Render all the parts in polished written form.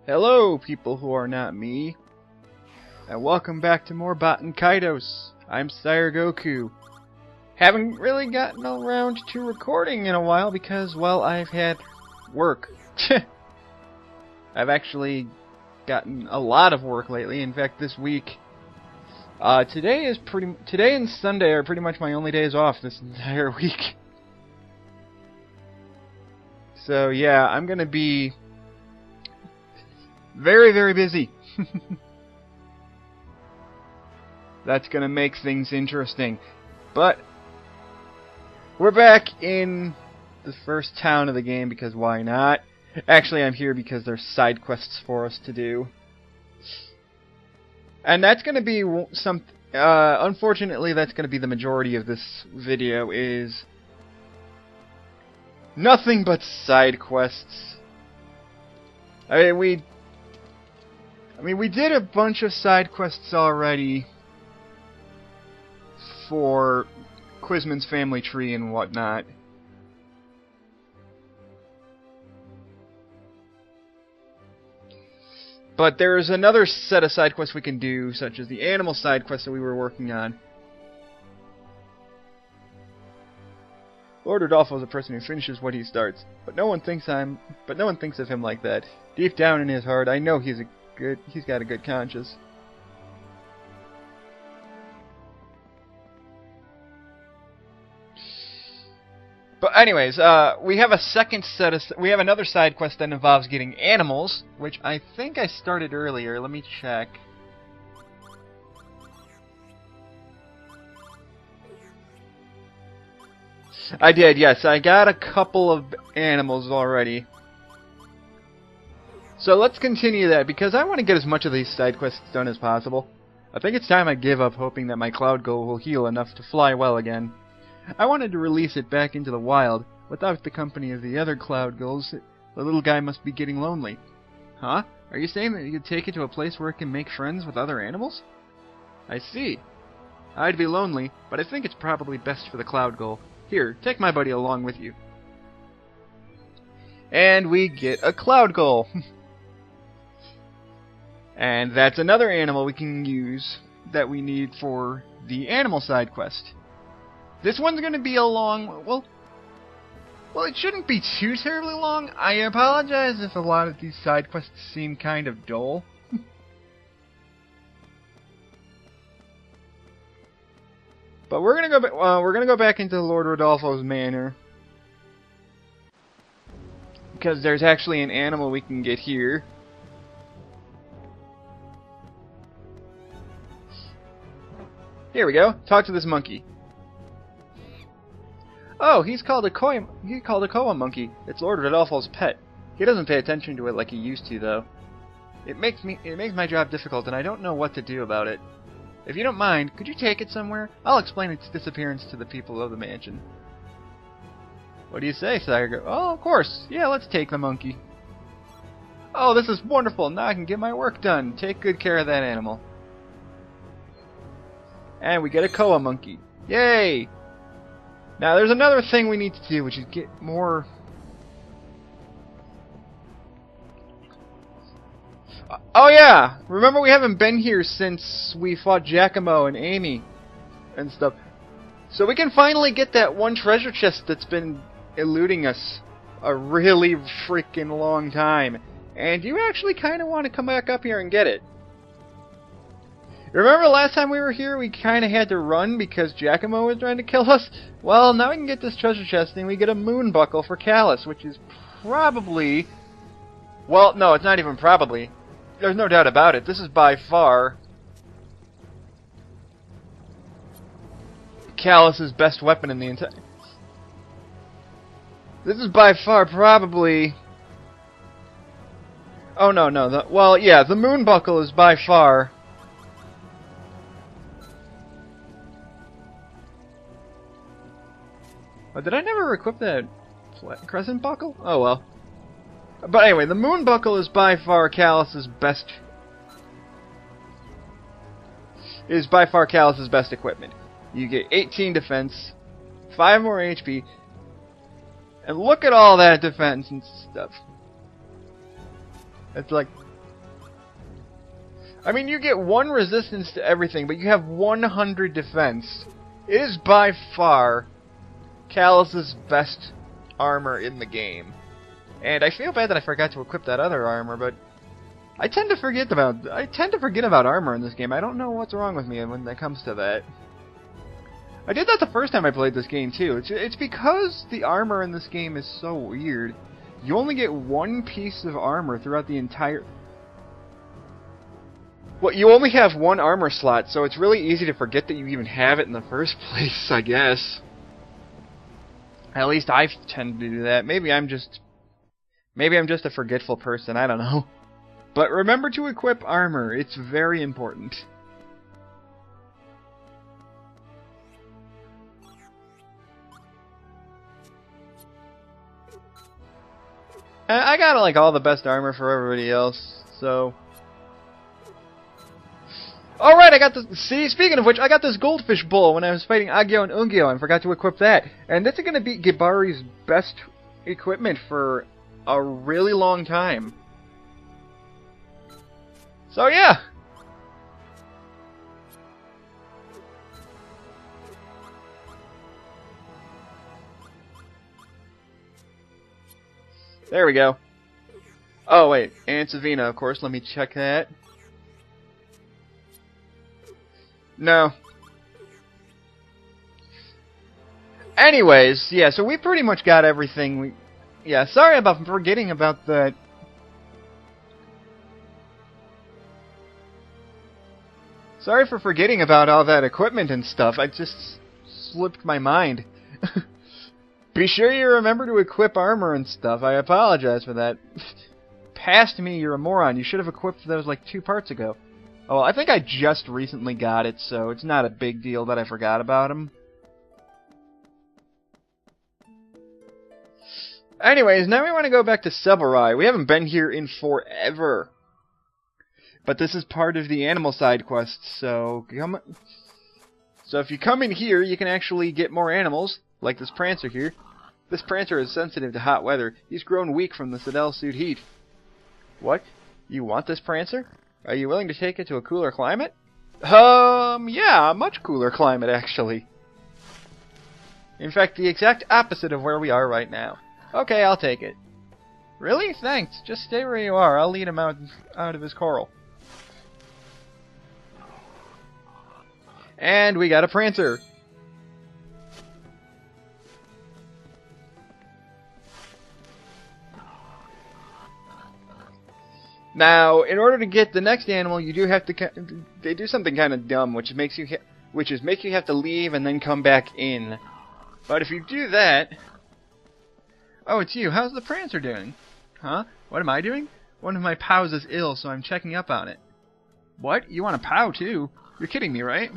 Hello, people who are not me, and welcome back to more Baten Kaitos. I'm Sire Goku. Haven't really gotten around to recording in a while because, well, I've had work. I've actually gotten a lot of work lately. In fact, this week, today and Sunday are pretty much my only days off this entire week. So yeah, I'm gonna be very, very busy. That's gonna make things interesting. But we're back in the first town of the game because why not? Actually, I'm here because there's side quests for us to do. And that's gonna be unfortunately, that's gonna be the majority of this video, is nothing but side quests. I mean, we did a bunch of side quests already for Quizman's family tree and whatnot. But there's another set of side quests we can do, such as the animal side quest that we were working on. Lord Rodolfo is a person who finishes what he starts, but no one thinks of him like that. Deep down in his heart, I know he's got a good conscience. But anyways, we have another side quest that involves getting animals, which I think I started earlier. Let me check. I did, yes. I got a couple of animals already. So let's continue that, because I want to get as much of these side quests done as possible. I think it's time I give up hoping that my cloud goal will heal enough to fly well again. I wanted to release it back into the wild. Without the company of the other cloud goals, the little guy must be getting lonely. Huh? Are you saying that you could take it to a place where it can make friends with other animals? I see. I'd be lonely, but I think it's probably best for the cloud goal. Here, take my buddy along with you. And we get a cloud goal. And that's another animal we can use that we need for the animal side quest. This one's going to be a long... Well, it shouldn't be too terribly long. I apologize if a lot of these side quests seem kind of dull. But we're gonna go back into Lord Rodolfo's manor, because there's actually an animal we can get here. Here we go. Talk to this monkey. Oh, he's called a koa monkey. It's Lord Rodolfo's pet. He doesn't pay attention to it like he used to, though. It makes my job difficult, and I don't know what to do about it. If you don't mind, could you take it somewhere? I'll explain its disappearance to the people of the mansion. What do you say, Sire? Oh, of course. Yeah, let's take the monkey. Oh, this is wonderful. Now I can get my work done. Take good care of that animal. And we get a koa monkey. Yay! Now, there's another thing we need to do, which is get more... Oh yeah! Remember, we haven't been here since we fought Giacomo and Amy and stuff. So we can finally get that one treasure chest that's been eluding us a really freaking long time. And you actually kind of want to come back up here and get it. Remember last time we were here, we kind of had to run because Giacomo was trying to kill us? Well, now we can get this treasure chest and we get a moon buckle for Callus, which is probably... Well, no, it's not even probably. There's no doubt about it. This is by far Callus's best weapon in the entire... This is by far probably... Oh, no. Well, yeah, the moon buckle is by far... Oh, did I never equip that crescent buckle? Oh, well. But anyway, the moon buckle is by far Callus's best equipment. You get 18 defense, 5 more HP, and look at all that defense and stuff. It's like I mean, you get 1 resistance to everything, but you have 100 defense. It is by far Callus's best armor in the game. And I feel bad that I forgot to equip that other armor, but I tend to forget about armor in this game. I don't know what's wrong with me when it comes to that. I did that the first time I played this game too. It's because the armor in this game is so weird. You only get 1 piece of armor throughout the entire... Well, you only have 1 armor slot, so it's really easy to forget that you even have it in the first place, I guess. At least I tend to do that. Maybe I'm just a forgetful person, I don't know. But remember to equip armor, it's very important. I got like all the best armor for everybody else, so... Alright, I got this... See, speaking of which, I got this goldfish bull when I was fighting Agyo and Ungyo, and forgot to equip that. And this is going to be Gibari's best equipment for a really long time. So, yeah. There we go. Oh, wait. And Savina, of course. Let me check that. No. Anyways, yeah, so we pretty much got everything. Yeah, sorry about forgetting about that. Sorry for forgetting about all that equipment and stuff. I just slipped my mind. Be sure you remember to equip armor and stuff. I apologize for that. Past me, you're a moron. You should have equipped those like 2 parts ago. Oh, well, I think I just recently got it, so it's not a big deal that I forgot about him. Anyways, now we want to go back to Sebarai. We haven't been here in forever. But this is part of the animal side quest, so if you come in here, you can actually get more animals, like this Prancer here. This Prancer is sensitive to hot weather. He's grown weak from the Sidel suit heat. What? You want this Prancer? Are you willing to take it to a cooler climate? Yeah, a much cooler climate, actually. In fact, the exact opposite of where we are right now. Okay, I'll take it. Really? Thanks. Just stay where you are. I'll lead him out of his coral. And we got a Prancer. Now, in order to get the next animal, you do have to... They do something kind of dumb, which make you have to leave and then come back in. But if you do that... Oh, it's you. How's the Prancer doing? Huh? What am I doing? One of my pals is ill, so I'm checking up on it. What? You want a pal, too? You're kidding me, right?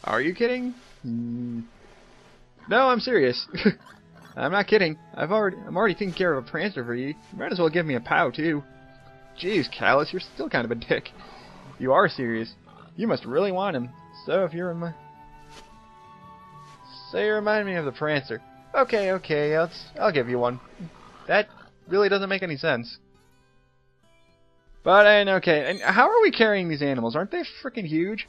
Are you kidding? No, I'm serious. I'm not kidding. I'm already taking care of a Prancer for you. You might as well give me a pal, too. Jeez, Callus, you're still kind of a dick. You are serious. You must really want him. So if you're Say you remind me of the Prancer. Okay, I'll give you one. That really doesn't make any sense. But, okay, and how are we carrying these animals? Aren't they freaking huge?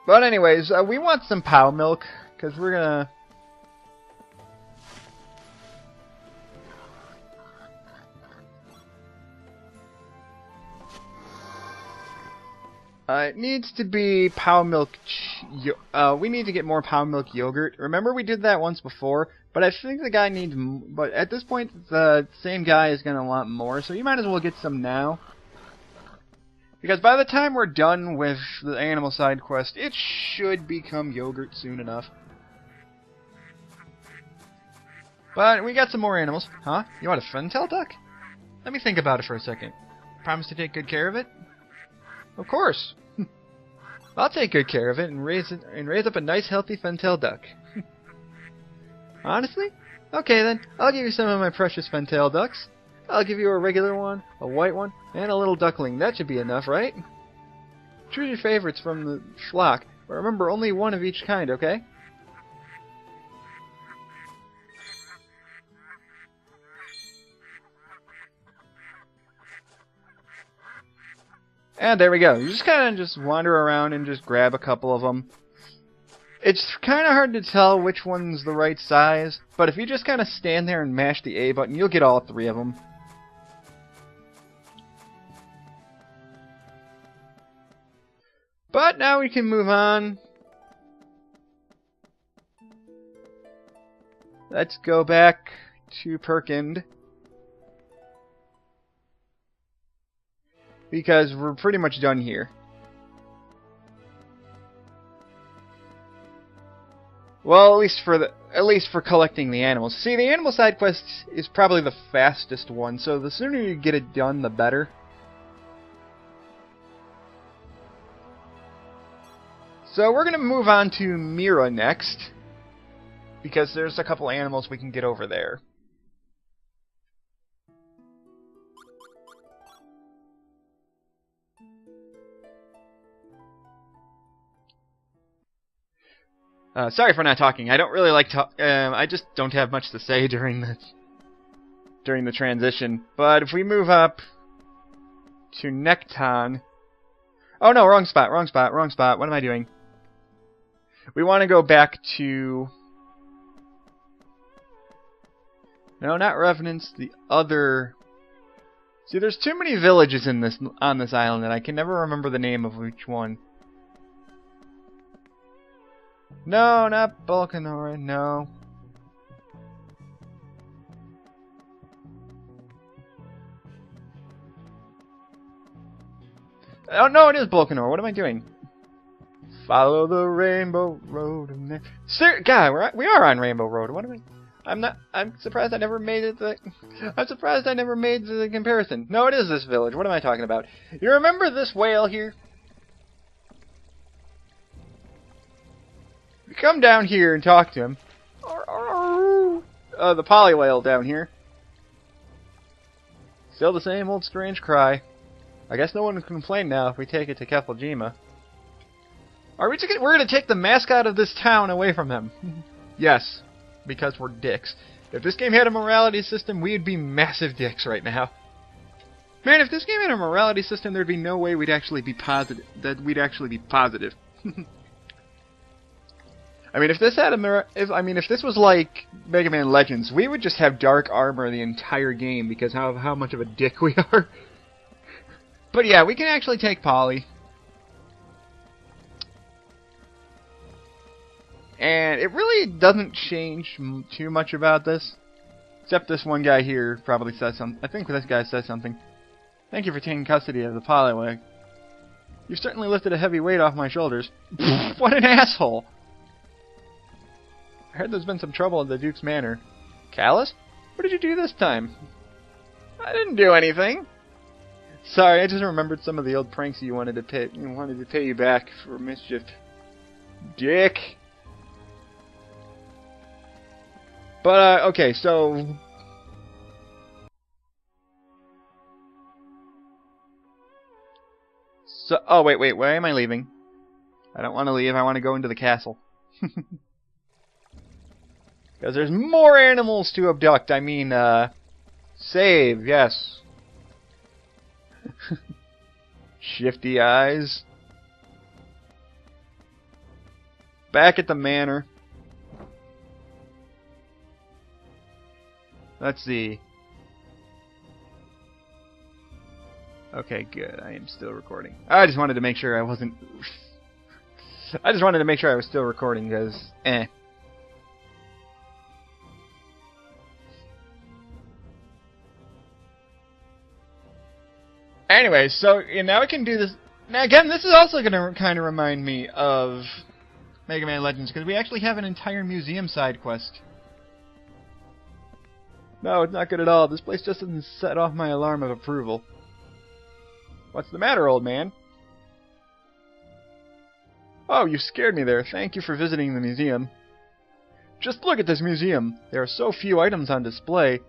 But anyways, we want some pow milk, because we're gonna... It needs to be pow milk... we need to get more pow milk yogurt. Remember we did that once before, but I think the guy needs... But at this point, the same guy is gonna want more, so you might as well get some now. Because by the time we're done with the animal side quest, it should become yogurt soon enough. But we got some more animals. Huh? You want a Fentel duck? Let me think about it for a second. Promise to take good care of it? Of course. I'll take good care of it and raise up a nice healthy Fentel duck. Honestly? Okay then, I'll give you some of my precious Fentel ducks. I'll give you a regular one, a white one, and a little duckling. That should be enough, right? Choose your favorites from the flock, but remember only one of each kind, okay? And there we go. You just kind of just wander around and just grab a couple of them. It's kind of hard to tell which one's the right size, but if you just kind of stand there and mash the A button, you'll get all three of them. But now we can move on. Let's go back to Perkind. Because we're pretty much done here. Well, at least for collecting the animals. See, the animal side quest is probably the fastest one, so the sooner you get it done, the better. So we're going to move on to Mira next, because there's a couple animals we can get over there. Sorry for not talking. I don't really like I just don't have much to say during the transition. But if we move up to Nekton... Oh no, wrong spot, wrong spot, wrong spot. What am I doing? We want to go back to... No, not Revenants, the other... See, there's too many villages on this island, and I can never remember the name of each one. No, not Balkanora, no. Oh, no, it is Balkanora. What am I doing? Follow the Rainbow Road. God, we are on Rainbow Road. What am I... I'm surprised I never made it I'm surprised I never made the comparison. No, it is this village. What am I talking about? You remember this whale here? You come down here and talk to him. The poly whale down here. Still the same old strange cry. I guess no one can complain now if we take it to Kefalgima. We're gonna take the mascot of this town away from them. Yes, because we're dicks. If this game had a morality system, we'd be massive dicks right now. Man, if this game had a morality system, there'd be no way we'd actually be positive. I mean, if this had if this was like Mega Man Legends, we would just have dark armor the entire game because how much of a dick we are. But yeah, we can actually take Polly. And it really doesn't change too much about this. Except this one guy here probably says something. I think this guy says something. Thank you for taking custody of the Polywag. You've certainly lifted a heavy weight off my shoulders. What an asshole! I heard there's been some trouble at the Duke's Manor. Callus? What did you do this time? I didn't do anything. Sorry, I just remembered some of the old pranks you wanted to pay you back for mischief. Dick. But, okay, so... Oh, wait, where am I leaving? I don't want to leave, I want to go into the castle. Because there's more animals to abduct. I mean, save, yes. Shifty eyes. Back at the manor. Let's see. Okay, good. I am still recording. I just wanted to make sure I wasn't... I just wanted to make sure I was still recording, because, Anyway, so now we can do this. Now again, this is also going to kind of remind me of Mega Man Legends, because we actually have an entire museum side quest. No, it's not good at all. This place just doesn't set off my alarm of approval. What's the matter, old man? Oh, you scared me there. Thank you for visiting the museum. Just look at this museum. There are so few items on display.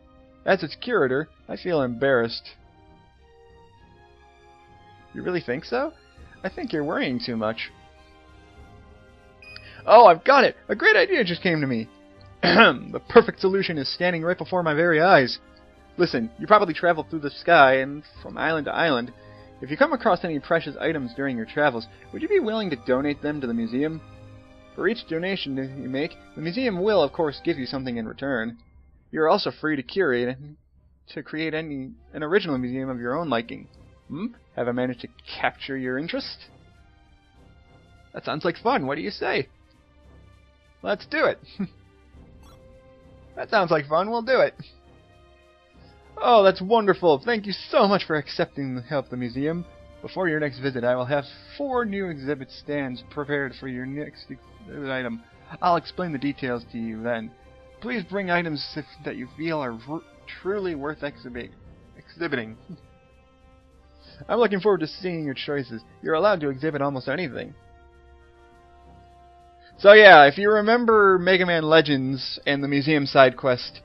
As its curator, I feel embarrassed. You really think so? I think you're worrying too much. Oh, I've got it! A great idea just came to me! The perfect solution is standing right before my very eyes. Listen, you probably travel through the sky and from island to island. If you come across any precious items during your travels, would you be willing to donate them to the museum? For each donation you make, the museum will, of course, give you something in return. You are also free to curate to create an original museum of your own liking. Have I managed to capture your interest? That sounds like fun. What do you say? Let's do it. That sounds like fun. We'll do it. Oh, that's wonderful. Thank you so much for accepting the help of the museum. Before your next visit, I will have 4 new exhibit stands prepared for your next exhibit item. I'll explain the details to you then. Please bring items that you feel are truly worth exhibiting. I'm looking forward to seeing your choices. You're allowed to exhibit almost anything. So yeah, if you remember Mega Man Legends and the museum side quest,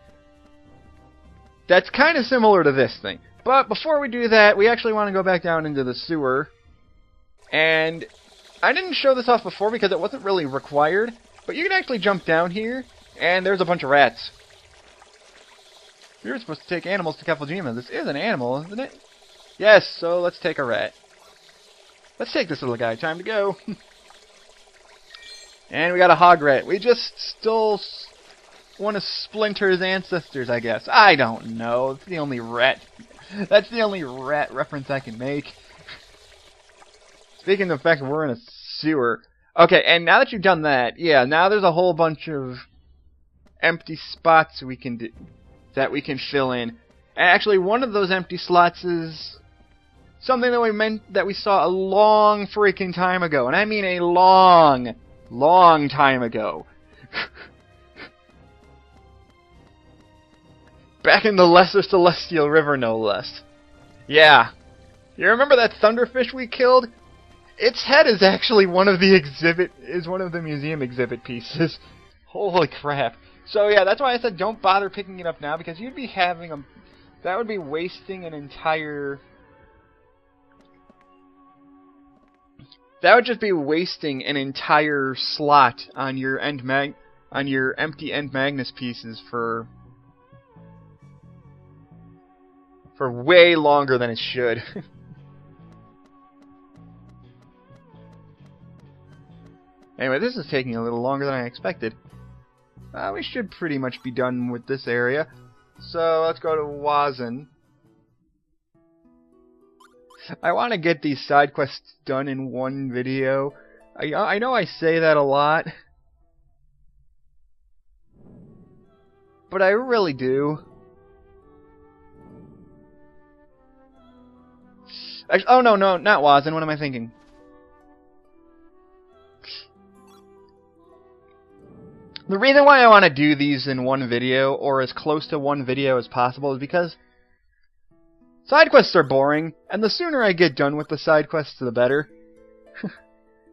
that's kind of similar to this thing. But before we do that, we actually want to go back down into the sewer. And I didn't show this off before because it wasn't really required, but you can actually jump down here, and there's a bunch of rats. You're supposed to take animals to Kefalgima. This is an animal, isn't it? Yes, so let's take a rat. Let's take this little guy. Time to go. And we got a hog rat. We just stole one of Splinter's ancestors, I guess. I don't know. It's the only rat. That's the only rat reference I can make. Speaking of the fact that we're in a sewer. Okay, and now that you've done that, yeah, now there's a whole bunch of empty spots we can do, that we can fill in. And actually, one of those empty slots is something that we saw a long freaking time ago. And I mean a long time ago. Back in the Lesser Celestial River, no less. Yeah. You remember that thunderfish we killed? Its head is actually one of the museum exhibit pieces. Holy crap. So yeah, that's why I said don't bother picking it up now, because you'd be having that would be wasting an entire... That would just be wasting an entire slot on your empty End Magnus pieces for way longer than it should. Anyway, this is taking a little longer than I expected. We should pretty much be done with this area. So let's go to Wazen. I want to get these side quests done in one video. I know I say that a lot, but I really do. Oh no, not Wazen. What am I thinking? The reason why I want to do these in one video, or as close to one video as possible, is because side quests are boring, and the sooner I get done with the side quests, the better.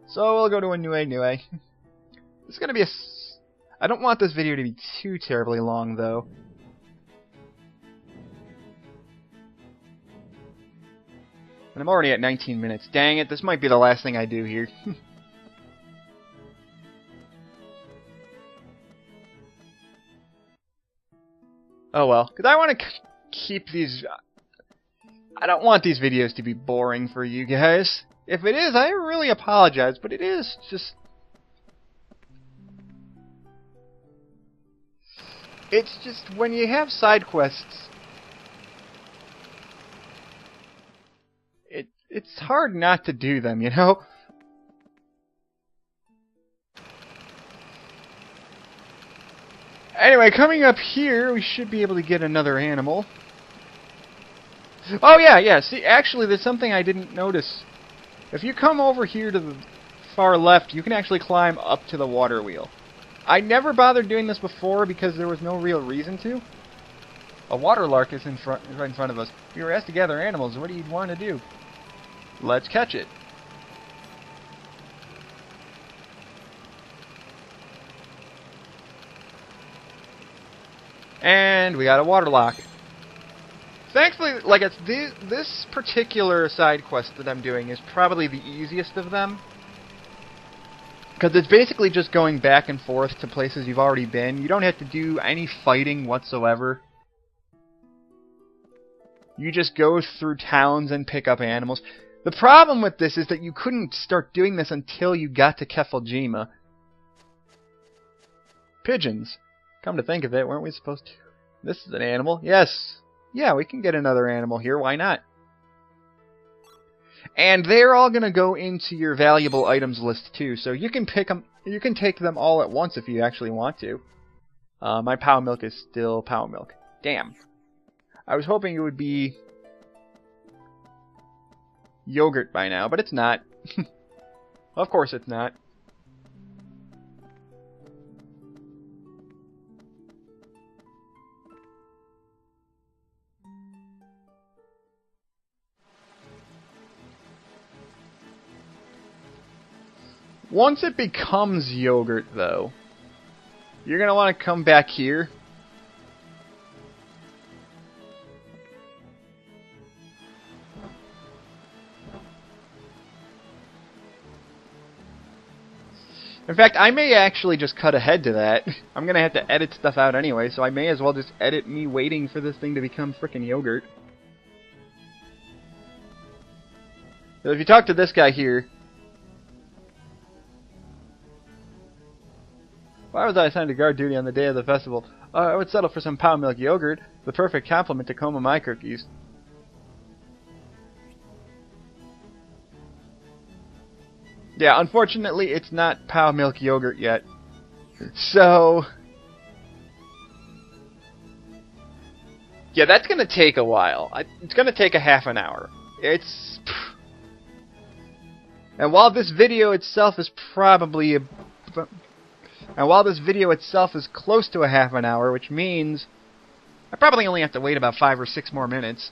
So we'll go to a new. It's gonna be I don't want this video to be too terribly long, though. And I'm already at 19 minutes. Dang it, this might be the last thing I do here. Oh well, because I want to keep these... I don't want these videos to be boring for you guys. If it is, I really apologize, but it is just... It's just when you have side quests, it's hard not to do them, you know? Anyway, coming up here, we should be able to get another animal. Oh, yeah, see, actually, there's something I didn't notice. If you come over here to the far left, you can actually climb up to the water wheel. I never bothered doing this before because there was no real reason to. A water lark is right in front of us. We were asked to gather animals. What do you want to do? Let's catch it. And we got a water lock. Thankfully, like, it's this particular side quest that I'm doing is probably the easiest of them. Because it's basically just going back and forth to places you've already been. You don't have to do any fighting whatsoever. You just go through towns and pick up animals. The problem with this is that you couldn't start doing this until you got to Kefaljima. Pigeons. Come to think of it, weren't we supposed to? This is an animal. Yes. Yeah, we can get another animal here. Why not? And they're all going to go into your valuable items list too, so you can pick them. You can take them all at once if you actually want to. My Pow Milk is still Pow Milk. Damn. I was hoping it would be yogurt by now, but it's not. Of course it's not. Once it becomes yogurt, though, you're going to want to come back here. In fact, I may actually just cut ahead to that. I'm going to have to edit stuff out anyway, so I may as well just edit me waiting for this thing to become frickin' yogurt. So if you talk to this guy here... Why was I assigned to guard duty on the day of the festival? I would settle for some Pow Milk yogurt, the perfect complement to Coma My cookies. Yeah, unfortunately, it's not Pow Milk yogurt yet. So... yeah, that's going to take a while. It's going to take a half an hour. It's... and while this video itself is probably... and while this video itself is close to a half an hour, which means I probably only have to wait about 5 or 6 more minutes.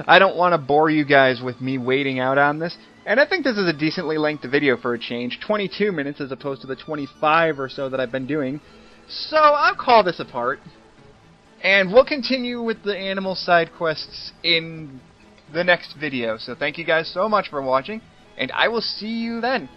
I don't want to bore you guys with me waiting out on this, and I think this is a decently length video for a change. 22 minutes as opposed to the 25 or so that I've been doing. So I'll call this a part, and we'll continue with the animal side quests in the next video. So thank you guys so much for watching, and I will see you then.